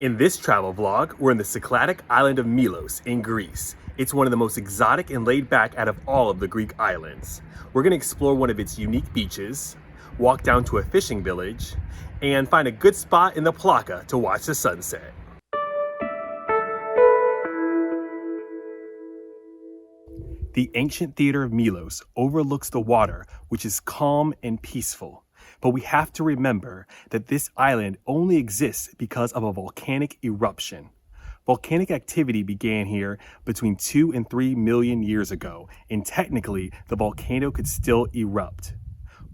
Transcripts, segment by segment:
In this travel vlog, we're in the Cycladic island of Milos in Greece. It's one of the most exotic and laid back out of all of the Greek islands. We're going to explore one of its unique beaches, walk down to a fishing village, and find a good spot in the Plaka to watch the sunset. The ancient theater of Milos overlooks the water, which is calm and peaceful. But we have to remember that this island only exists because of a volcanic eruption. Volcanic activity began here between 2 and 3 million years ago, and technically the volcano could still erupt.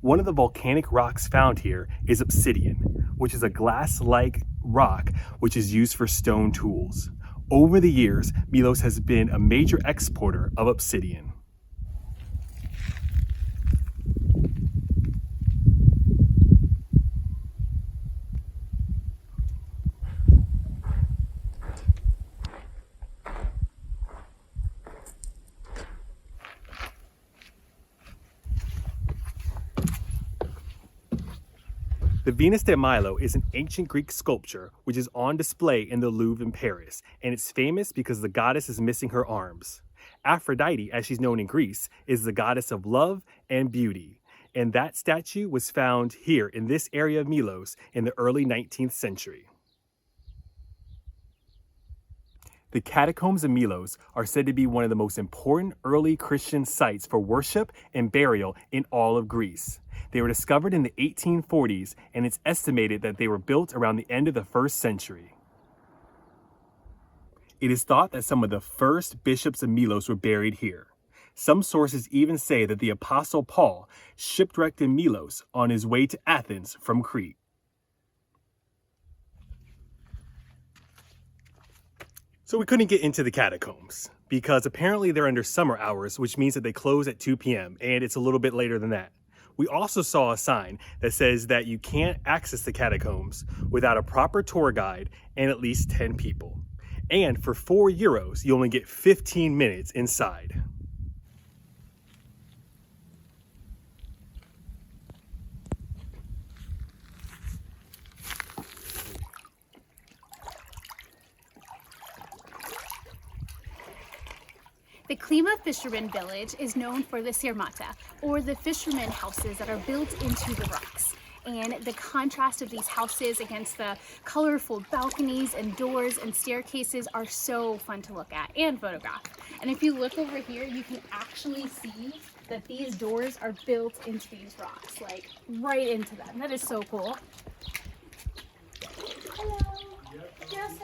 One of the volcanic rocks found here is obsidian, which is a glass-like rock which is used for stone tools. Over the years, Milos has been a major exporter of obsidian. The Venus de Milo is an ancient Greek sculpture which is on display in the Louvre in Paris, and it's famous because the goddess is missing her arms. Aphrodite, as she's known in Greece, is the goddess of love and beauty, and that statue was found here in this area of Milos in the early 19th century. The Catacombs of Milos are said to be one of the most important early Christian sites for worship and burial in all of Greece. They were discovered in the 1840s, and it's estimated that they were built around the end of the 1st century. It is thought that some of the first bishops of Milos were buried here. Some sources even say that the Apostle Paul shipwrecked in Milos on his way to Athens from Crete. So we couldn't get into the catacombs because apparently they're under summer hours, which means that they close at 2 p.m. and it's a little bit later than that. We also saw a sign that says that you can't access the catacombs without a proper tour guide and at least 10 people. And for €4, you only get 15 minutes inside. The Syrma Fishermen Village is known for the Syrma, or the fishermen houses that are built into the rocks. And the contrast of these houses against the colorful balconies and doors and staircases are so fun to look at and photograph. And if you look over here, you can actually see that these doors are built into these rocks, like right into them. That is so cool. Hello. Yes.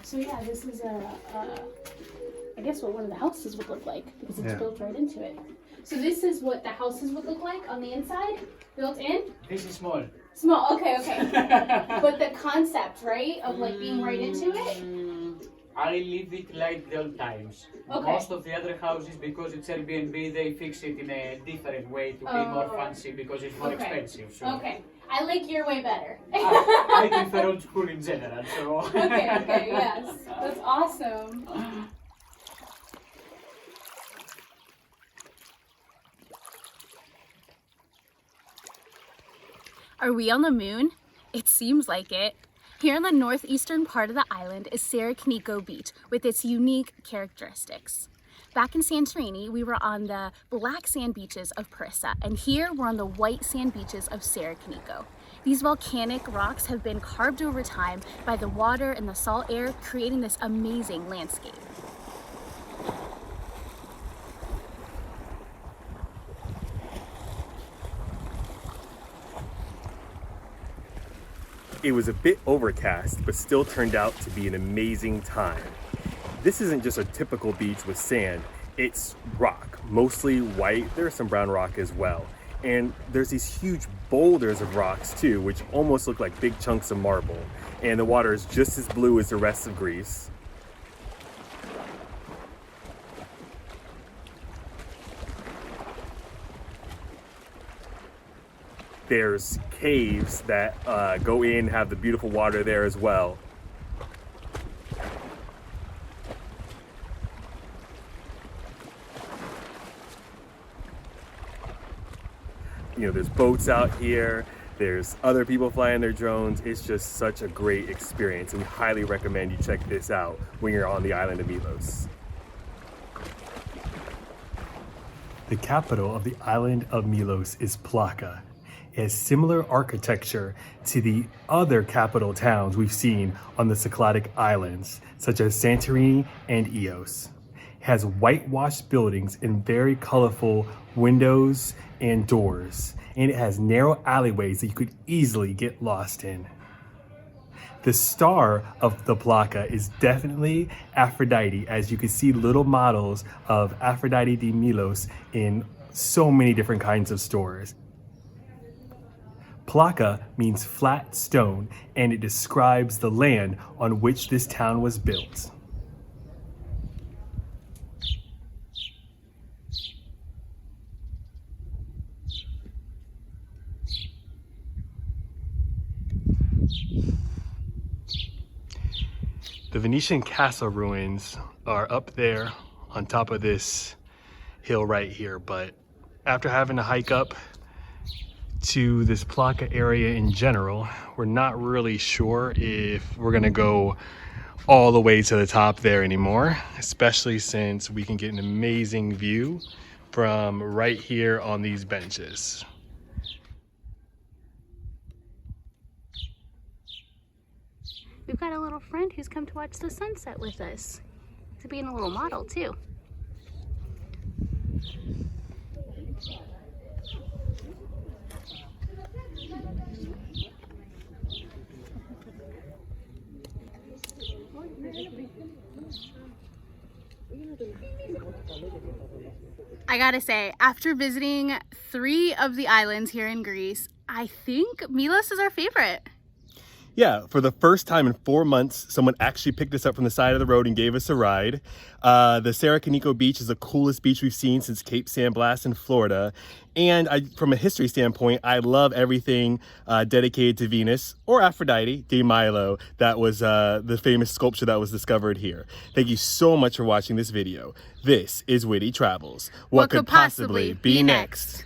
So yeah, this is I guess what one of the houses would look like because it's built right into it. So this is what the houses would look like on the inside, built in? This is small. Small, okay. But the concept, right, of like being right into it? I leave it like the old times. Okay. Most of the other houses, because it's Airbnb, they fix it in a different way to be more fancy because it's more expensive. So. Okay. I like your way better. I prefer old school in general, so... Okay, yes. That's awesome. Are we on the moon? It seems like it. Here in the northeastern part of the island is Sarakiniko Beach with its unique characteristics. Back in Santorini, we were on the black sand beaches of Parissa, and here we're on the white sand beaches of Sarakiniko. These volcanic rocks have been carved over time by the water and the salt air, creating this amazing landscape. It was a bit overcast, but still turned out to be an amazing time. This isn't just a typical beach with sand, it's rock, mostly white. There's some brown rock as well. And there's these huge boulders of rocks too, which almost look like big chunks of marble. And the water is just as blue as the rest of Greece. There's caves that go in, have the beautiful water there as well. there's boats out here. There's other people flying their drones. It's just such a great experience, and we highly recommend you check this out when you're on the island of Milos. The capital of the island of Milos is Plaka. It has similar architecture to the other capital towns we've seen on the Cycladic Islands, such as Santorini and Ios. It has whitewashed buildings and very colorful windows and doors, and it has narrow alleyways that you could easily get lost in. The star of the Plaka is definitely Aphrodite, as you can see little models of Aphrodite de Milos in so many different kinds of stores. Plaka means flat stone, and it describes the land on which this town was built. The Venetian castle ruins are up there on top of this hill right here, but after having to hike up to this Plaka area in general, we're not really sure if we're gonna go all the way to the top there anymore, especially since we can get an amazing view from right here on these benches. We've got a little friend who's come to watch the sunset with us. To being a little model too. I gotta say, after visiting 3 of the islands here in Greece, I think Milos is our favorite. Yeah, for the first time in 4 months, someone actually picked us up from the side of the road and gave us a ride. The Sarakiniko Beach is the coolest beach we've seen since Cape San Blas in Florida. And from a history standpoint, I love everything dedicated to Venus, or Aphrodite de Milo. That was the famous sculpture that was discovered here. Thank you so much for watching this video. This is Witty Travels. What could possibly be next?